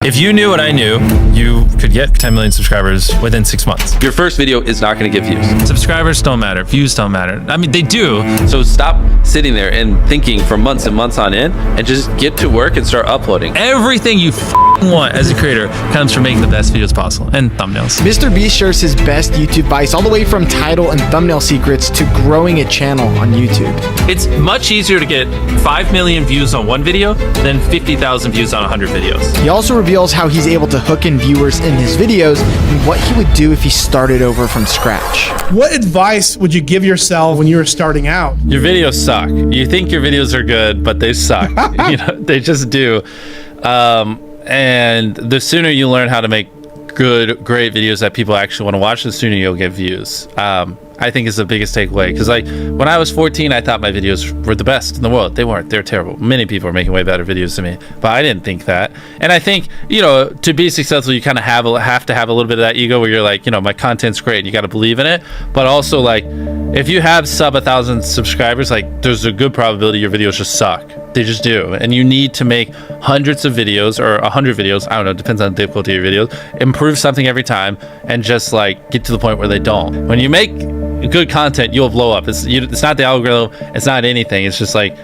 If you knew what I knew, you could get 10 million subscribers within 6 months. Your first video is not going to get views. Subscribers don't matter. Views don't matter. I mean, they do. So stop sitting there and thinking for months and months on end and just get to work and start uploading. Everything you want as a creator comes from making the best videos possible and thumbnails. Mr. Beast shares his best YouTube advice all the way from title and thumbnail secrets to growing a channel on YouTube. It's much easier to get 5 million views on one video than 50,000 views on 100 videos. He also reveals how he's able to hook in viewers in his videos and what he would do if he started over from scratch. What advice would you give yourself when you were starting out? Your videos suck. You think your videos are good, but they suck. They just do. And the sooner you learn how to make great videos that people actually want to watch, the sooner you'll get views. I think is the biggest takeaway, because like when I was 14, I thought my videos were the best in the world. They weren't. They're terrible. Many people are making way better videos than me, but I didn't think that. And I think, to be successful, you kind of have to have a little bit of that ego where you're like, my content's great. You got to believe in it. But also, like, if you have sub 1,000 subscribers, like, there's a good probability your videos just suck. They just do. And you need to make hundreds of videos or 100 videos. I don't know. It depends on the difficulty of your videos. Improve something every time and just like get to the point where they don't. When you make good content, you'll blow up. It's not the algorithm. It's not anything. It's just like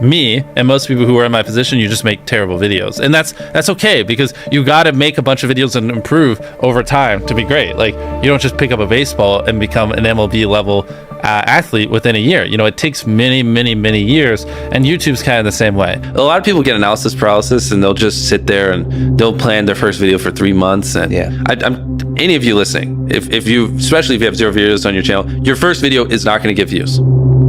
me and most people who are in my position, you just make terrible videos. And that's okay, because you got to make a bunch of videos and improve over time to be great. Like, you don't just pick up a baseball and become an MLB level athlete within a year. It takes many years, and YouTube's kind of the same way. A lot of people get analysis paralysis, and they'll just sit there and they'll plan their first video for 3 months. And any of you listening, especially if you have 0 videos on your channel, your first video is not going to get views.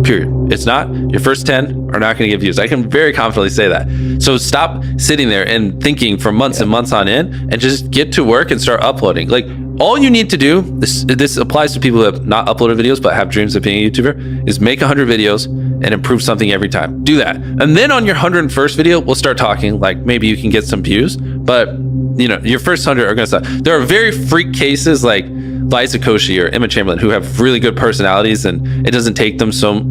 Period. It's not. Your first 10 are not going to get views. I can very confidently say that. So stop sitting there and thinking for months and months on end, and just get to work and start uploading. Like, all you need to do, this applies to people who have not uploaded videos but have dreams of being a YouTuber, is make 100 videos and improve something every time. Do that. And then on your 101st video, we'll start talking, like, maybe you can get some views, but your first 100 are going to suck. There are very freak cases like Liza Koshy or Emma Chamberlain who have really good personalities, and it doesn't take them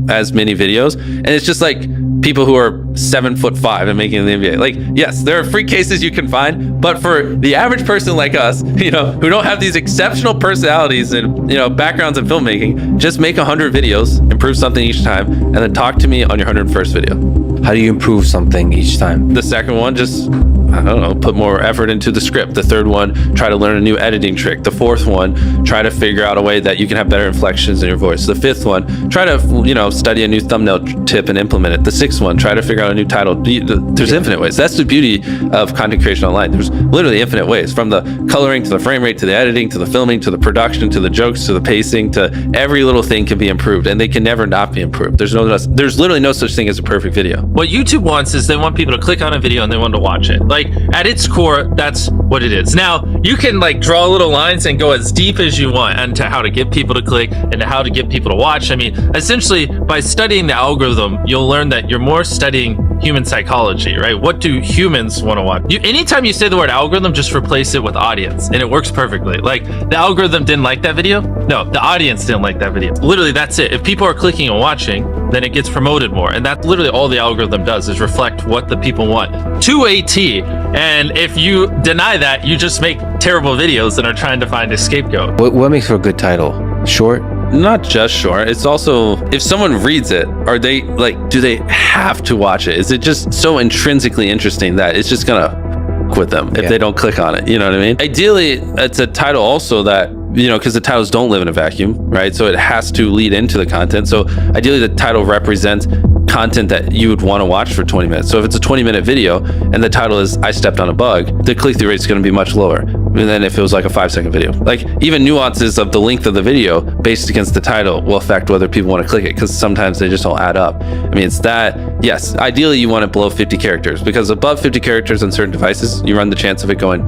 as many videos. And it's just like people who are 7'5" and making the NBA. Like, yes, there are freak cases you can find, but for the average person like us, who don't have these exceptional personalities and backgrounds in filmmaking, just make 100 videos, improve something each time, and then talk to me on your 101st video. How do you improve something each time? The second one, just, I don't know, put more effort into the script. The third one, try to learn a new editing trick. The fourth one, try to figure out a way that you can have better inflections in your voice. The fifth one, try to, study a new thumbnail tip and implement it. The sixth one, try to figure out a new title. There's infinite ways. That's the beauty of content creation online. There's literally infinite ways, from the coloring to the frame rate to the editing to the filming to the production to the jokes to the pacing, to every little thing can be improved, and they can never not be improved. There's literally no such thing as a perfect video. What YouTube wants is they want people to click on a video and they want to watch it. Like, at its core, that's what it is. Now, you can like draw little lines and go as deep as you want into how to get people to click and how to get people to watch. I mean, essentially, by studying the algorithm, you'll learn that you're more studying human psychology, right? What do humans want to watch? Anytime you say the word algorithm, just replace it with audience, and it works perfectly. Like, the algorithm didn't like that video? No, the audience didn't like that video. Literally, that's it. If people are clicking and watching, then it gets promoted more. And that's literally all the algorithm does, is reflect what the people want to a T. And if you deny that, you just make terrible videos and are trying to find a scapegoat. What makes for a good title? Short? Not just short. It's also, if someone reads it, are they like, do they have to watch it? Is it just so intrinsically interesting that it's just gonna quit them if they don't click on it? You know what I mean? Ideally, it's a title also that, because the titles don't live in a vacuum, right? So it has to lead into the content. So ideally, the title represents content that you would want to watch for 20 minutes. So if it's a 20-minute video and the title is "I stepped on a bug," the click-through rate is going to be much lower than if it was like a 5-second video. Like, even nuances of the length of the video based against the title will affect whether people want to click it, because sometimes they just don't add up. I mean, it's that, yes, ideally you want it below 50 characters, because above 50 characters on certain devices, you run the chance of it going ...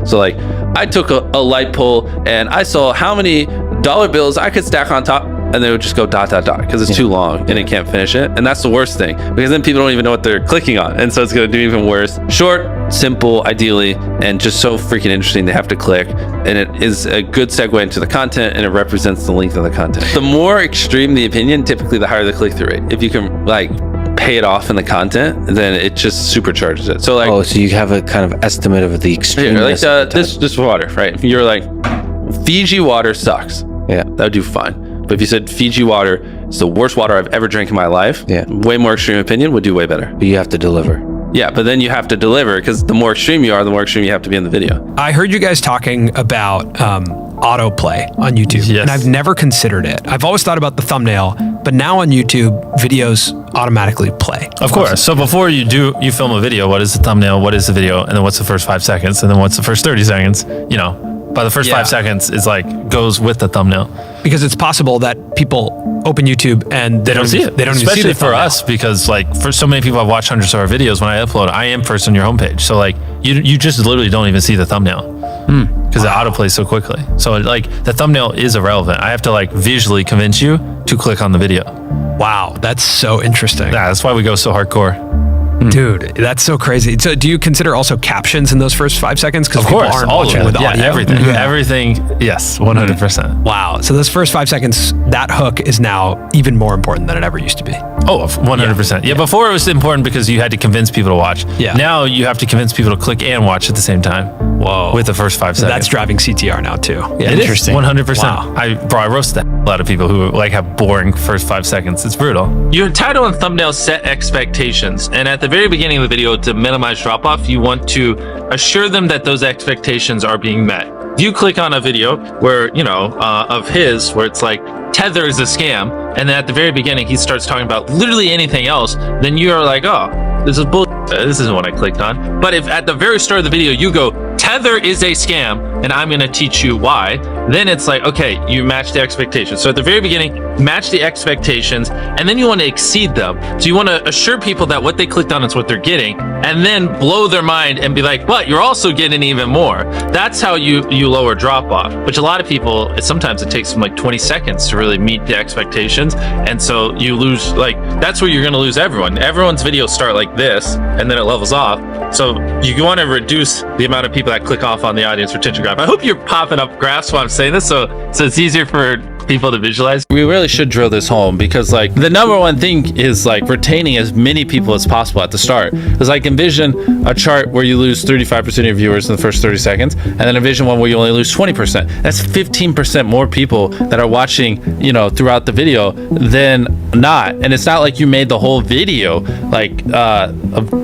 So like, I took a light pole and I saw how many dollar bills I could stack on top, and they would just go ... because it's too long and it can't finish it. And that's the worst thing, because then people don't even know what they're clicking on, and so it's going to do even worse. Short, simple, ideally, and just so freaking interesting they have to click, and it is a good segue into the content, and it represents the length of the content. The more extreme the opinion, typically the higher the click-through rate. If you can like pay it off in the content, then it just supercharges it. So like, Oh, so you have a kind of estimate of the extreme. like this water, right? You're like, Fiji water sucks. Yeah. That would do fine. But if you said Fiji water is the worst water I've ever drank in my life, Yeah. way more extreme opinion would do way better. But you have to deliver. Yeah, but then you have to deliver, because the more extreme you are, the more extreme you have to be in the video. I heard you guys talking about autoplay on YouTube, Yes. and I've never considered it. I've always thought about the thumbnail, but now on YouTube, videos automatically play. Of course. So before you film a video, what is the thumbnail? What is the video? And then what's the first 5 seconds? And then what's the first 30 seconds? You know, by the first 5 seconds is like goes with the thumbnail. Because it's possible that people open YouTube and They don't see it. They don't even see Especially the for thumbnail. us, because like for so many people I've watched hundreds of our videos, when I upload, I am first on your homepage. So like you just literally don't even see the thumbnail because it autoplays so quickly. So like the thumbnail is irrelevant. I have to like visually convince you to click on the video. Wow, that's so interesting. Yeah, that's why we go so hardcore. Dude, that's so crazy. So do you consider also captions in those first 5 seconds? Because Of people course, aren't all of watching it. with Yeah, audio. everything. Everything. Yes, 100%. Wow. So those first 5 seconds, that hook is now even more important than it ever used to be. Oh, 100%. Yeah, before it was important because you had to convince people to watch. Yeah. Now you have to convince people to click and watch at the same time. Whoa. With the first 5 So seconds. that's driving CTR now too. Yeah. It is, Interesting. 100%. Wow. I roast that a lot of people who like have boring first 5 seconds. It's brutal. Your title and thumbnail set expectations, and at the very beginning of the video, to minimize drop off, you want to assure them that those expectations are being met. If you click on a video where of his where it's like Tether is a scam, and then at the very beginning he starts talking about literally anything else, then you are like, oh, this is bull. This isn't what I clicked on. But if at the very start of the video you go, Tether is a scam, and I'm going to teach you why, then it's like, okay, you match the expectations. So at the very beginning, match the expectations, and then you want to exceed them. So you want to assure people that what they clicked on is what they're getting, and then blow their mind and be like, but you're also getting even more. That's how you lower drop off, which a lot of people, sometimes it takes them like 20 seconds to really meet the expectations. And so you lose, like, that's where you're going to lose everyone. Everyone's videos start like this, and then it levels off. So you want to reduce the amount of people that click off on the audience retention graph. I hope you're popping up graphs while I'm saying this, so it's easier for people to visualize. We really should drill this home, because like the number one thing is like retaining as many people as possible at the start. Because like envision a chart where you lose 35% of your viewers in the first 30 seconds, and then envision one where you only lose 20%. That's 15% more people that are watching, throughout the video than not. And it's not like you made the whole video like a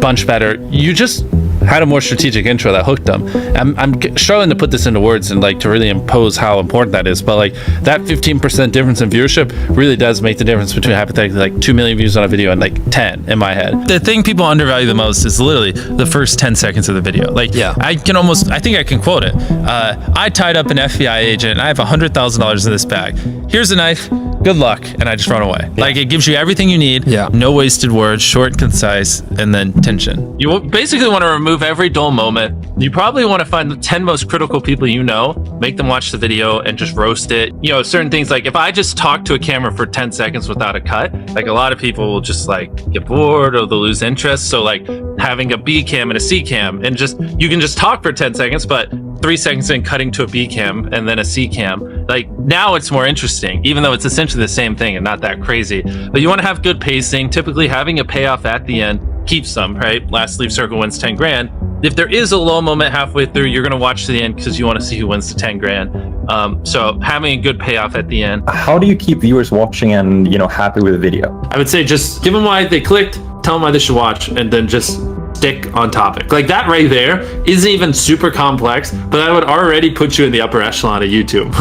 bunch better. You just had a more strategic intro that hooked them. I'm struggling to put this into words and like to really impose how important that is, but like that 15% difference in viewership really does make the difference between hypothetically like 2 million views on a video and like 10 in my head. The thing people undervalue the most is literally the first 10 seconds of the video. Like, yeah, I think I can quote it. I tied up an FBI agent and I have $100,000 in this bag. Here's a knife. Good luck. And I just run away. Yeah. Like, it gives you everything you need. Yeah. No wasted words, short, concise, and then tension. You basically want to remove every dull moment. You probably want to find the 10 most critical people you know, make them watch the video and just roast it. Certain things like if I just talk to a camera for 10 seconds without a cut, like a lot of people will just like get bored or they'll lose interest. So like having a B cam and a C cam, and you can just talk for 10 seconds, but 3 seconds in cutting to a B cam and then a C cam, like now it's more interesting, even though it's essentially the same thing and not that crazy. But you want to have good pacing. Typically having a payoff at the end keeps them, right? Last leave circle wins 10 grand. If there is a low moment halfway through, you're going to watch to the end because you want to see who wins the 10 grand. So having a good payoff at the end. How do you keep viewers watching and, happy with the video? I would say just give them why they clicked, tell them why they should watch, and then just stick on topic. Like that right there isn't even super complex, but that would already put you in the upper echelon of YouTube.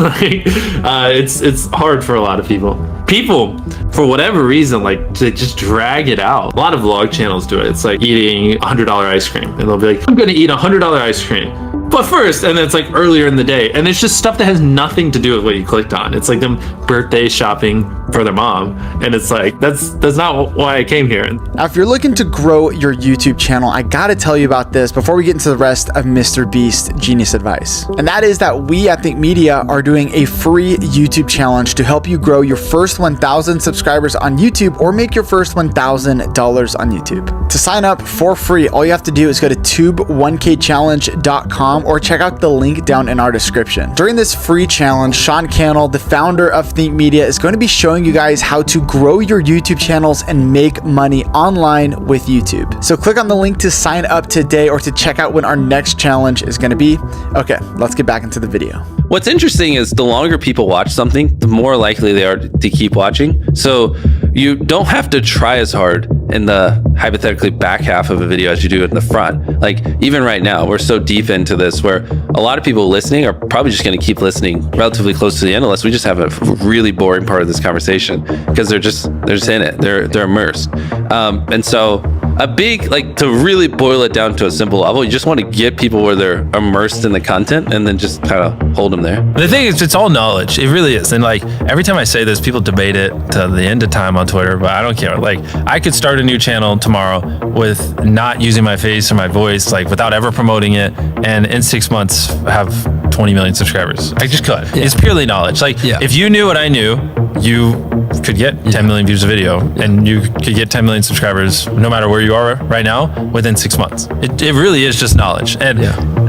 It's hard for a lot of people. People, for whatever reason, like to just drag it out. A lot of vlog channels do it. It's like eating $100 ice cream, and they'll be like, I'm gonna eat $100 ice cream. But first, and then it's like earlier in the day, and it's just stuff that has nothing to do with what you clicked on. It's like them birthday shopping for their mom, and it's like that's not why I came here. Now, if you're looking to grow your YouTube channel, I gotta tell you about this before we get into the rest of Mr. Beast Genius Advice. And that is that we at Think Media are doing a free YouTube challenge to help you grow your first 1,000 subscribers on YouTube or make your first $1,000 on YouTube. To sign up for free, all you have to do is go to tube1kchallenge.com or check out the link down in our description. During this free challenge, Sean Cannell, the founder of Think Media, is going to be showing showing you guys how to grow your YouTube channels and make money online with YouTube. So click on the link to sign up today or to check out when our next challenge is going to be. Okay, let's get back into the video. What's interesting is the longer people watch something, the more likely they are to keep watching. So you don't have to try as hard in the hypothetically back half of a video as you do in the front. Like even right now, we're so deep into this where a lot of people listening are probably just going to keep listening relatively close to the end unless we just have a really boring part of this conversation because they're just in it. They're immersed. And so a big, like, to really boil it down to a simple level, you just want to get people where they're immersed in the content and then just kind of hold them there. The thing is, it's all knowledge. It really is. And like every time I say this, people debate it to the end of time on Twitter, but I don't care. Like I could start a new channel tomorrow with not using my face or my voice, like without ever promoting it, and in 6 months have 20 million subscribers. I just could. Yeah. It's purely knowledge. Like if you knew what I knew, you could get 10 million views a video and you could get 10 million subscribers no matter where you are right now within 6 months. It really is just knowledge. And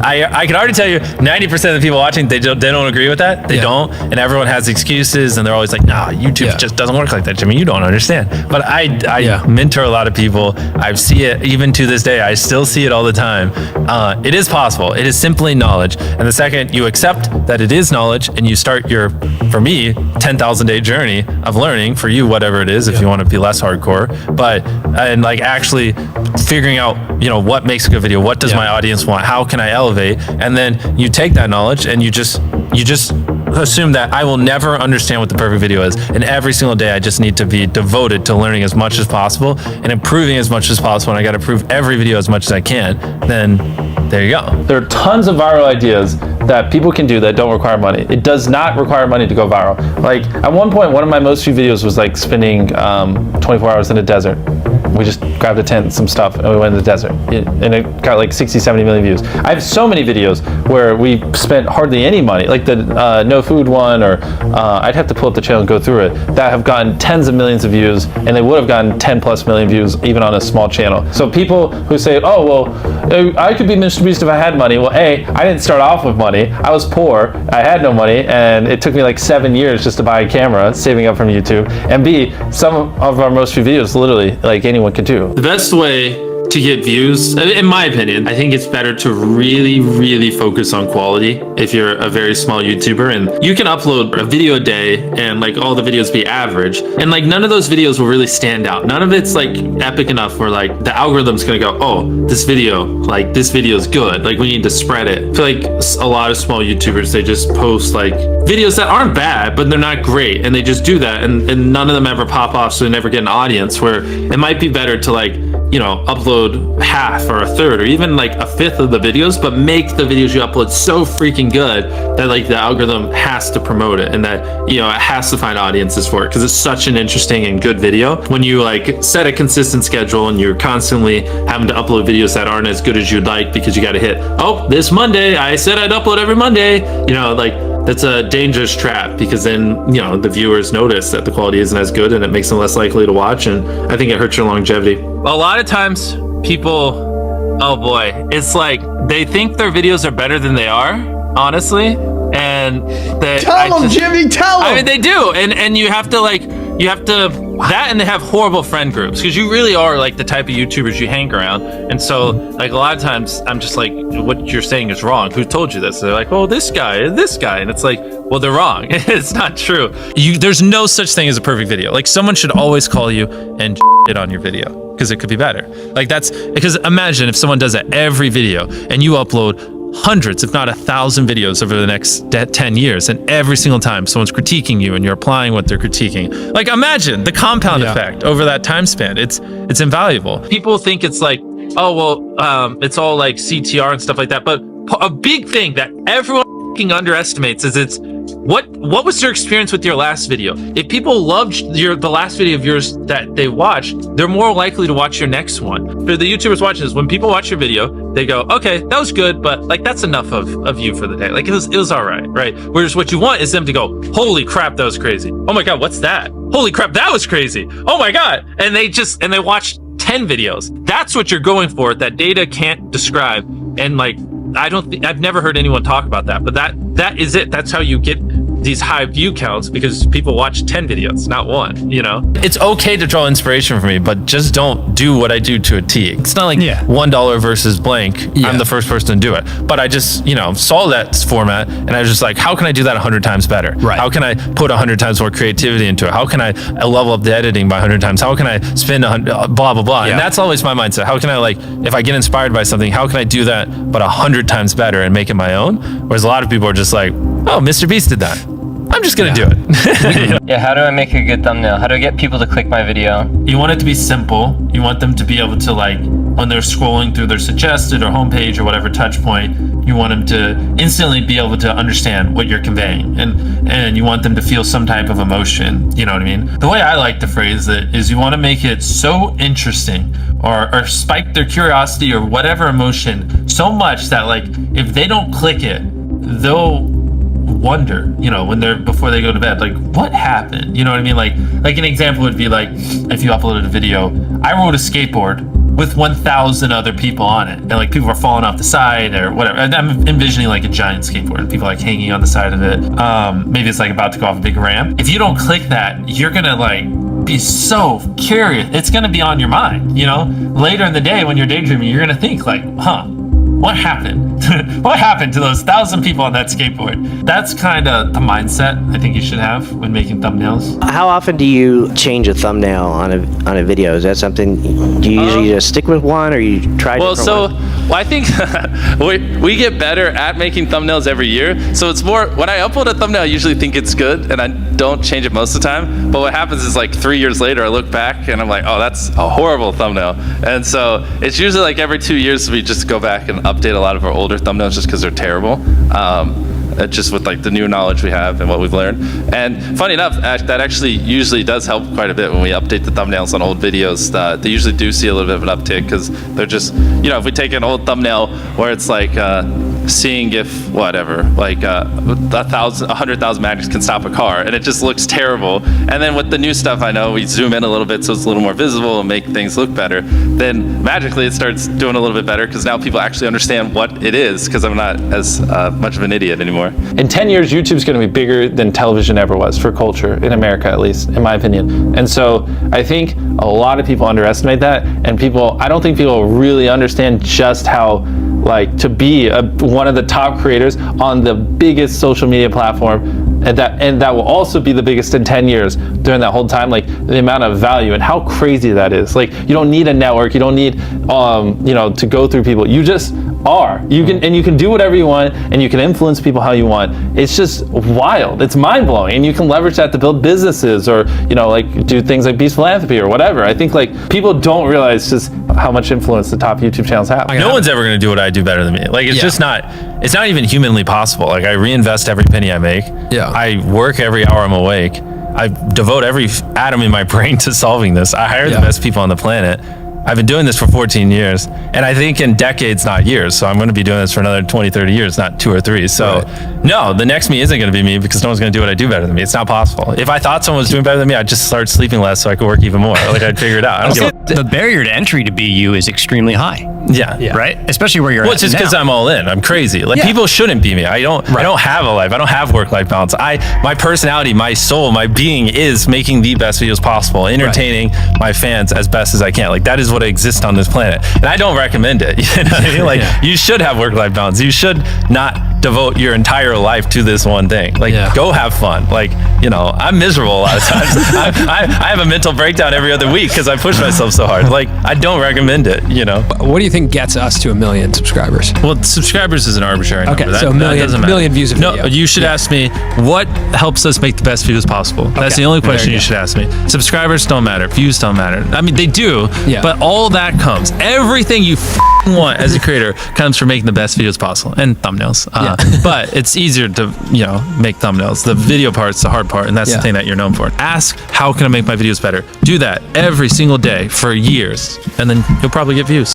I can already tell you 90% of the people watching, they don't agree with that. They don't. And everyone has excuses and they're always like, nah, YouTube just doesn't work like that, Jimmy. You don't understand. But I mentor a lot of people. I see it even to this day. I still see it all the time. It is possible. It is simply knowledge. And the second you accept that it is knowledge and you start your, for me, 10,000 day journey of learning, for you, whatever it is, if you want to be less hardcore, but, and like actually figuring out, you know, what makes a good video, what does my audience want, how can I elevate, and then you take that knowledge and you just assume that I will never understand what the perfect video is, and every single day I just need to be devoted to learning as much as possible and improving as much as possible, and I got to improve every video as much as I can. Then there you go. There are tons of viral ideas that people can do that don't require money. It does not require money to go viral. Like at one point, one of my most viewed videos was like spending 24 hours in a desert. We just grabbed a tent, some stuff, and we went in the desert. And it got like 60, 70 million views. I have so many videos where we spent hardly any money, like the no food one, or I'd have to pull up the channel and go through it, that have gotten tens of millions of views, and they would have gotten 10 plus million views even on a small channel. So people who say, oh, well, I could be Mr. Beast if I had money. Well, A, I didn't start off with money. I was poor. I had no money, and it took me like 7 years just to buy a camera, saving up from YouTube. And B, some of our most viewed videos, literally, like anyone could do. The best way to get views, in my opinion, I think it's better to really focus on quality if you're a very small YouTuber, and you can upload a video a day and like all the videos be average, and like none of those videos will really stand out. None of it's like epic enough where like the algorithm's gonna go, oh, this video is good, like we need to spread it. I feel like a lot of small YouTubers, they just post like videos that aren't bad, but they're not great, and they just do that, and none of them ever pop off, so they never get an audience. Where it might be better to, like, you know, upload half or a third or even like a fifth of the videos, but make the videos you upload so freaking good that like the algorithm has to promote it, and that, you know, it has to find audiences for it because it's such an interesting and good video. When you like set a consistent schedule and you're constantly having to upload videos that aren't as good as you'd like because you got to hit, oh, this Monday I said I'd upload every Monday, you know, like that's a dangerous trap, because then, you know, the viewers notice that the quality isn't as good and it makes them less likely to watch, and I think it hurts your longevity. A lot of times people, oh boy, it's like they think their videos are better than they are, honestly, and tell them, Jimmy, tell them. I mean, they do, and you have to that, and they have horrible friend groups, because you really are like the type of YouTubers you hang around, and so like a lot of times I'm just like, what you're saying is wrong. Who told you this? They're like, oh, this guy, and it's like, well, they're wrong. It's not true. There's no such thing as a perfect video. Like, someone should always call you and it on your video, because it could be better. Like, that's because imagine if someone does that every video and you upload hundreds, if not 1,000 videos over the next 10 years, and every single time someone's critiquing you and you're applying what they're critiquing. Like, imagine the compound effect over that time span. It's invaluable. People think it's like, oh, well, it's all like CTR and stuff like that, but a big thing that everyone underestimates is it's what was your experience with your last video. If people loved the last video of yours that they watched, they're more likely to watch your next one. For the YouTubers watching this, when people watch your video, they go, okay, that was good, but like that's enough of you for the day. Like it was all right? Whereas what you want is them to go, holy crap, that was crazy. Oh my god, what's that? Holy crap, that was crazy. Oh my god. And they watch 10 videos. That's what you're going for, that data can't describe. And like, I've never heard anyone talk about that, but that is it. That's how you get these high view counts because people watch 10 videos, not one, you know? It's okay to draw inspiration from me, but just don't do what I do to a T. It's not like $1 versus blank. I'm the first person to do it. But I just, you know, saw that format and I was just like, how can I do that 100 times better? Right. How can I put 100 times more creativity into it? How can I level up the editing by 100 times? How can I spend 100, blah, blah, blah. And that's always my mindset. How can I, like, if I get inspired by something, how can I do that but 100 times better and make it my own? Whereas a lot of people are just like, oh, Mr. Beast did that. I'm just gonna do it. Yeah, how do I make a good thumbnail? How do I get people to click my video? You want it to be simple. You want them to be able to, like, when they're scrolling through their suggested or homepage or whatever touch point, you want them to instantly be able to understand what you're conveying. And you want them to feel some type of emotion. You know what I mean? The way I like to phrase it is you want to make it so interesting or spike their curiosity or whatever emotion so much that, like, if they don't click it, they'll wonder, you know, when they're before they go to bed, like, what happened? You know what I mean? Like an example would be like if you uploaded a video, I rode a skateboard with 1,000 other people on it, and like people are falling off the side or whatever. And I'm envisioning like a giant skateboard and people like hanging on the side of it. Maybe it's like about to go off a big ramp. If you don't click that, you're gonna like be so curious. It's gonna be on your mind, you know? Later in the day when you're daydreaming, you're gonna think like, what happened? What happened to those 1,000 people on that skateboard? That's kind of the mindset I think you should have when making thumbnails. How often do you change a thumbnail on a video? Is that something, do you usually just stick with one or you try different ones? Well, I think we get better at making thumbnails every year. So it's more, when I upload a thumbnail, I usually think it's good and I don't change it most of the time. But what happens is like 3 years later, I look back and I'm like, oh, that's a horrible thumbnail. And so it's usually like every 2 years we just go back and update a lot of our older thumbnails just because they're terrible. Just with like the new knowledge we have and what we've learned. And funny enough, that actually usually does help quite a bit when we update the thumbnails on old videos. They usually do see a little bit of an uptick because they're just, you know, if we take an old thumbnail where it's like seeing if whatever, like 100,000 magnets can stop a car, and it just looks terrible. And then with the new stuff, I know we zoom in a little bit so it's a little more visible and make things look better. Then magically it starts doing a little bit better because now people actually understand what it is because I'm not as much of an idiot anymore. In 10 years, YouTube's going to be bigger than television ever was for culture in America, at least, in my opinion. And so I think a lot of people underestimate that, and I don't think people really understand just how, like, to be one of the top creators on the biggest social media platform, and that will also be the biggest in 10 years during that whole time, like the amount of value and how crazy that is. Like, you don't need a network, you don't need you know, to go through people. You just are. You can do whatever you want, and you can influence people how you want. It's just wild. It's mind-blowing, and you can leverage that to build businesses or, you know, like do things like Beast Philanthropy or whatever. I think like people don't realize just how much influence the top YouTube channels have. No one's ever going to do what I do better than me. Like, it's just not, it's not even humanly possible. Like, I reinvest every penny I make. I work every hour I'm awake. I devote every atom in my brain to solving this. I hire the best people on the planet. I've been doing this for 14 years, and I think in decades, not years. So I'm going to be doing this for another 20, 30 years, not 2 or 3. So no, the next me isn't going to be me because no one's going to do what I do better than me. It's not possible. If I thought someone was doing better than me, I'd just start sleeping less so I could work even more. Like, I'd figure it out. I don't The barrier to entry to be you is extremely high. Right? Especially where you're at. It's just because I'm all in. I'm crazy. Like, people shouldn't be me. I don't have a life. I don't have work-life balance. My personality, my soul, my being is making the best videos possible, entertaining my fans as best as I can. Like, that is what exists on this planet. And I don't recommend it. You know what I mean? Like, you should have work-life balance. You should not devote your entire life to this one thing. Like, go have fun. Like, you know, I'm miserable a lot of times. I have a mental breakdown every other week because I push myself so hard. Like, I don't recommend it, you know. What do you think gets us to 1 million subscribers? Well, subscribers is an arbitrary number. Okay, so a million views a video. No, you should ask me what helps us make the best videos possible. That's the only question you should ask me. Subscribers don't matter. Views don't matter. I mean, they do, but all that comes. Everything you want as a creator comes from making the best videos possible and thumbnails. But it's easier to, you know, make thumbnails. The video part's the hard part, and that's the thing that you're known for. Ask, how can I make my videos better? Do that every single day for years, and then you'll probably get views.